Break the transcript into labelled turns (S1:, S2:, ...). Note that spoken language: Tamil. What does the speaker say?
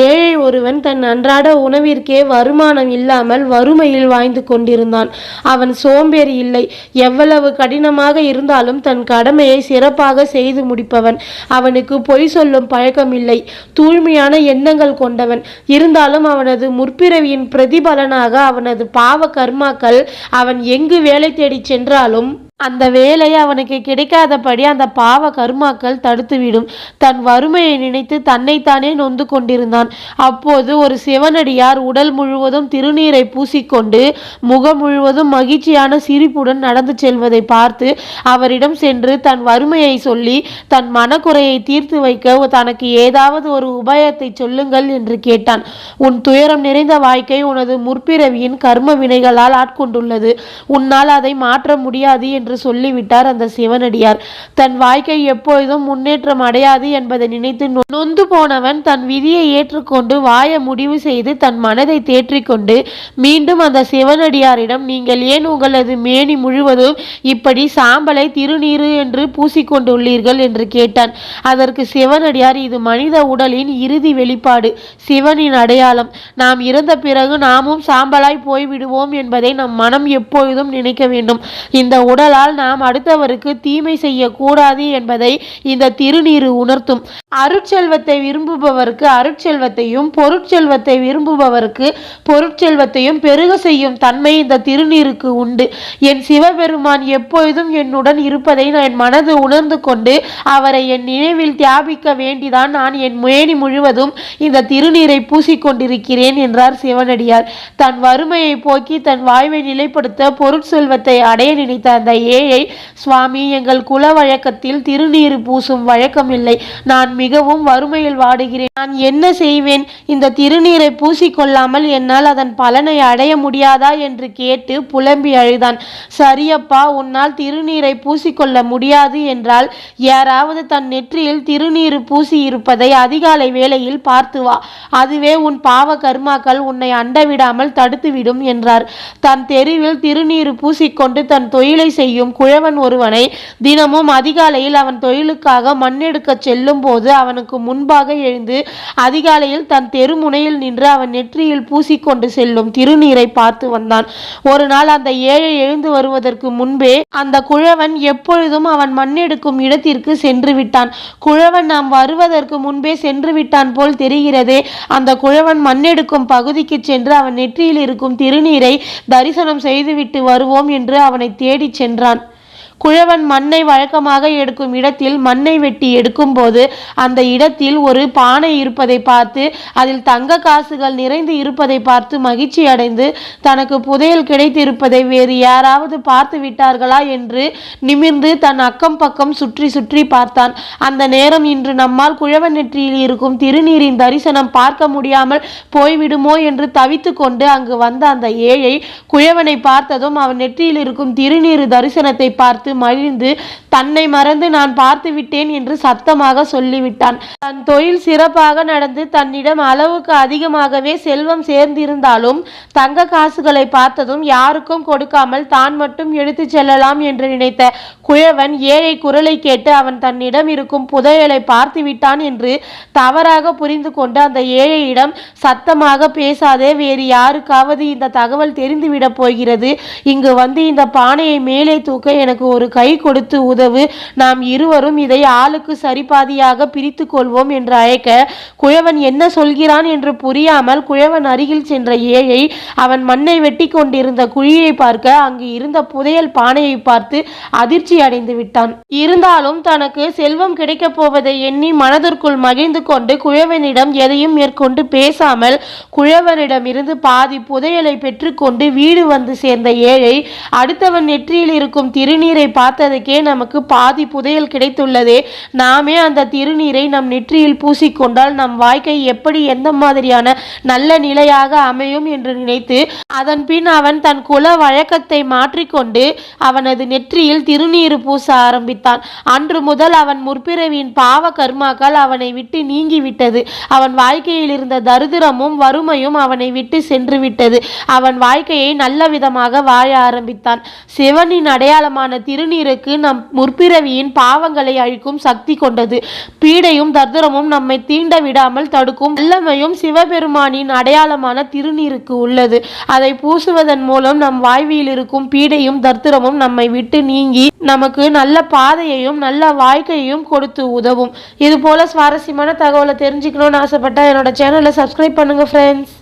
S1: ஏழை ஒருவன் தன் அன்றாட உணவிற்கே வருமானம் இல்லாமல் வறுமையில் வாழ்ந்து கொண்டிருந்தான். அவன் சோம்பேறி இல்லை. எவ்வளவு கடினமாக இருந்தாலும் தன் கடமையை சிறப்பாக செய்து முடிப்பவன். அவனுக்கு பொய் சொல்லும் பழக்கம் இல்லை. தூய்மையான எண்ணங்கள் கொண்டவன். இருந்தாலும் அவனது முற்பிறவியின் பிரதிபலனாக அவனது பாவ கர்மாக்கள் அவன் எங்கு வேலை தேடி சென்றாலும் அந்த வேலை அவனுக்கு கிடைக்காதபடி அந்த பாவ கர்மாக்கள் தடுத்துவிடும். தன் வறுமையை நினைத்து தன்னைத்தானே நொந்து கொண்டிருந்தான். அப்போது ஒரு சிவனடியார் உடல் முழுவதும் திருநீரை பூசிக்கொண்டு முகம் முழுவதும் மகிழ்ச்சியான சிரிப்புடன் நடந்து செல்வதை பார்த்து அவரிடம் சென்று தன் வறுமையை சொல்லி தன் மனக்குறையை தீர்த்து வைக்க தனக்கு ஏதாவது ஒரு உபாயத்தை சொல்லுங்கள் என்று கேட்டான். உன் துயரம் நிறைந்த வாழ்க்கை உனது முற்பிறவியின் கர்ம வினைகளால் ஆட்கொண்டுள்ளது. உன்னால் அதை மாற்ற முடியாது என்று சொல்லிவிட்டார் அந்த சிவனடியார். தன் வாழ்க்கை எப்பொழுதும் முன்னேற்றம் அடையாது என்பதை நினைத்து நொந்து போனவன் தன் விதியை ஏற்றுக்கொண்டு வாய முடிவு செய்து தன் மனதை தேற்றிக்கொண்டு மீண்டும் அந்த சிவனடியாரிடம், நீங்கள் ஏன் உங்களது மேனி முழுவதும் இப்படி சாம்பலை திருநீரு என்று பூசிக்கொண்டுள்ளீர்கள் என்று கேட்டான். அதற்கு சிவனடியார், இது மனித உடலின் இறுதி வெளிப்பாடு, சிவனின் அடையாளம். நாம் இறந்த பிறகு நாமும் சாம்பலாய் போய்விடுவோம் என்பதை நம் மனம் எப்பொழுதும் நினைக்க வேண்டும். இந்த உடல் நாம் அடுத்தவருக்கு தீமை செய்யக்கூடாது என்பதை இந்த திருநீரு உணர்த்தும். அருட்செல்வத்தை விரும்புபவருக்கு அருட்செல்வத்தையும் பொருட்செல்வத்தை விரும்புபவருக்கு பொருட்செல்வத்தையும் பெருக செய்யும் தன்மை இந்த திருநீருக்கு உண்டு. என் சிவபெருமான் எப்பொழுதும் என்னுடன் இருப்பதை என் மனது உணர்ந்து கொண்டு அவரை என் நினைவில் தியாபிக்க வேண்டிதான் நான் என் மேனி முழுவதும் இந்த திருநீரை பூசிக்கொண்டிருக்கிறேன் என்றார் சிவனடியார். தன் வறுமையை போக்கி தன் வாழ்வை நிலைப்படுத்த பொருட்செல்வத்தை அடைய நினைத்த அந்த ஏழை, சுவாமி, எங்கள் குல வழக்கத்தில் திருநீறு பூசும் வழக்கம் இல்லை. நான் மிகவும் வறுமையில் வாடுகிறேன். நான் என்ன செய்வேன்? இந்த திருநீரை பூசிக்கொள்ளாமல் என்னால் அதன் பலனை அடைய முடியாதா என்று கேட்டு புலம்பி அழுதான். சரியப்பா, உன்னால் திருநீரை பூசிக்கொள்ள முடியாது என்றால் யாராவது தன் நெற்றியில் திருநீறு பூசி இருப்பதை அதிகாலை வேளையில் பார்த்து வா. அதுவே உன் பாவ கர்மாக்கள் உன்னை அண்டவிடாமல் தடுத்துவிடும் என்றார். தன் தெருவில் திருநீறு பூசிக்கொண்டு தன் தொழிலை செய்யும் குழவன் ஒருவனை தினமும் அதிகாலையில் அவன் தொழிலுக்காக மண்ணெடுக்க செல்லும் போது அவனுக்கு முன்பாக எழுந்து அதிகாலையில் தன் தெருமுனையில் நின்று அவன் நெற்றியில் பூசிக்கொண்டு செல்லும் திருநீரை பார்த்து வந்தான். ஒரு நாள் அந்த ஏழை எழுந்து வருவதற்கு முன்பே அந்த குழவன் எப்பொழுதும் அவன் மண்ணெடுக்கும் இடத்திற்கு சென்று விட்டான். குழவன் நாம் வருவதற்கு முன்பே சென்று விட்டான் போல் தெரிகிறதே. அந்த குழவன் மண்ணெடுக்கும் பகுதிக்கு சென்று அவன் நெற்றியில் இருக்கும் திருநீரை தரிசனம் செய்துவிட்டு வருவோம் என்று அவனை தேடி சென்றான். குழவன் மண்ணை வழக்கமாக எடுக்கும் இடத்தில் மண்ணை வெட்டி எடுக்கும் போது அந்த இடத்தில் ஒரு பானை இருப்பதை பார்த்து அதில் தங்க காசுகள் நிறைந்து இருப்பதை பார்த்து மகிழ்ச்சி அடைந்து தனக்கு புதையல் கிடைத்திருப்பதை வேறு யாராவது பார்த்து விட்டார்களா என்று நிமிர்ந்து தன் அக்கம் பக்கம் சுற்றி சுற்றி பார்த்தான். அந்த நேரம் இன்று நம்மால் குழவன் நெற்றியில் இருக்கும் திருநீரின் தரிசனம் பார்க்க முடியாமல் போய்விடுமோ என்று தவித்து கொண்டு அங்கு வந்த அந்த ஏழை குழவனை பார்த்ததும் அவன் நெற்றியில் இருக்கும் திருநீரு தரிசனத்தை பார்த்து மகிழ்ந்து தன்னை மறந்து நான் பார்த்து விட்டேன் என்று சத்தமாக சொல்லிவிட்டான். தன் தொழில் சிறப்பாக நடந்து தன்னிடம் அளவுக்கு அதிகமாகவே செல்வம் சேர்ந்திருந்தாலும் தங்க காசுகளை பார்த்ததும் யாருக்கும் கொடுக்காமல் தான் மட்டும் எடுத்து செல்லலாம் என்று நினைத்த குழவன் ஏழை குரலை கேட்டு அவன் தன்னிடம் இருக்கும் புதையலை பார்த்து விட்டான் என்று தவறாக புரிந்து கொண்டு அந்த ஏழையிடம், சத்தமாக பேசாதே, வேறு யாருக்காவது இந்த தகவல் தெரிந்துவிடப் போகிறது. இங்கு வந்து இந்த பானையை மேலே தூக்க எனக்கு ஒரு கை கொடுத்து உதவு. நாம் இருவரும் இதை ஆளுக்கு சரிபாதியாக பிரித்து கொள்வோம் என்று அழைக்க குழவன் என்ன சொல்கிறான் என்று புரியாமல் குழவன் அருகில் சென்ற ஏழை அவன் மண்ணை வெட்டி கொண்டிருந்த குழியை பார்க்க அங்கு இருந்த புதையல் பானையை பார்த்து அதிர்ச்சி அடைந்து விட்டான். இருந்தாலும் தனக்கு செல்வம் கிடைக்கப் போவதை எண்ணி மனதிற்குள் மகிழ்ந்து கொண்டு குழவனிடம் எதையும் மேற்கொண்டு பேசாமல் குழவனிடமிருந்து பாதி புதையலை பெற்றுக்கொண்டு வீடு வந்து சேர்ந்த ஏழை, அடுத்தவன் நெற்றியில் இருக்கும் திருநீரை பார்த்ததுக்கே நமக்கு பாதி புதையல் கிடைத்துள்ளதே, நாமே அந்த திருநீரை நம் நெற்றியில் பூசிக்கொண்டால் நம் வாழ்க்கை எப்படி எந்த மாதிரியான நல்ல நிலையாக அமையும் என்று நினைத்து அதன் பின் அவன் தன் குல வழக்கத்தை மாற்றிக்கொண்டு அவனது நெற்றியில் திருநீறு பூச ஆரம்பித்தான். அன்று முதல் அவன் முற்பிறவியின் பாவ கர்மாக்கள் அவனை விட்டு நீங்கிவிட்டது. அவன் வாழ்க்கையில் இருந்த தரித்திரமும் வறுமையும் அவனை விட்டு சென்று விட்டது. அவன் வாழ்க்கையை நல்ல விதமாக வாழ ஆரம்பித்தான். சிவனின் அடையாளமான திருநீருக்கு நம் முற்பிறவியின் பாவங்களை அழிக்கும் சக்தி கொண்டது. பீடையும் தர்தரமும் நம்மை தீண்ட விடாமல் தடுக்கும் வல்லமையும் சிவபெருமானின் அடையாளமான திருநீருக்கு உள்ளது. அதை பூசுவதன் மூலம் நம் வாழ்வில் இருக்கும் பீடையும் தர்தரமும் நம்மை விட்டு நீங்கி நமக்கு நல்ல பாதையையும் நல்ல வாழ்க்கையையும் கொடுத்து உதவும். இது போல சுவாரஸ்யமான தகவலை தெரிஞ்சுக்கணும்னு ஆசைப்பட்டா என்னோட சேனலை சப்ஸ்கிரைப் பண்ணுங்க ஃப்ரெண்ட்ஸ்.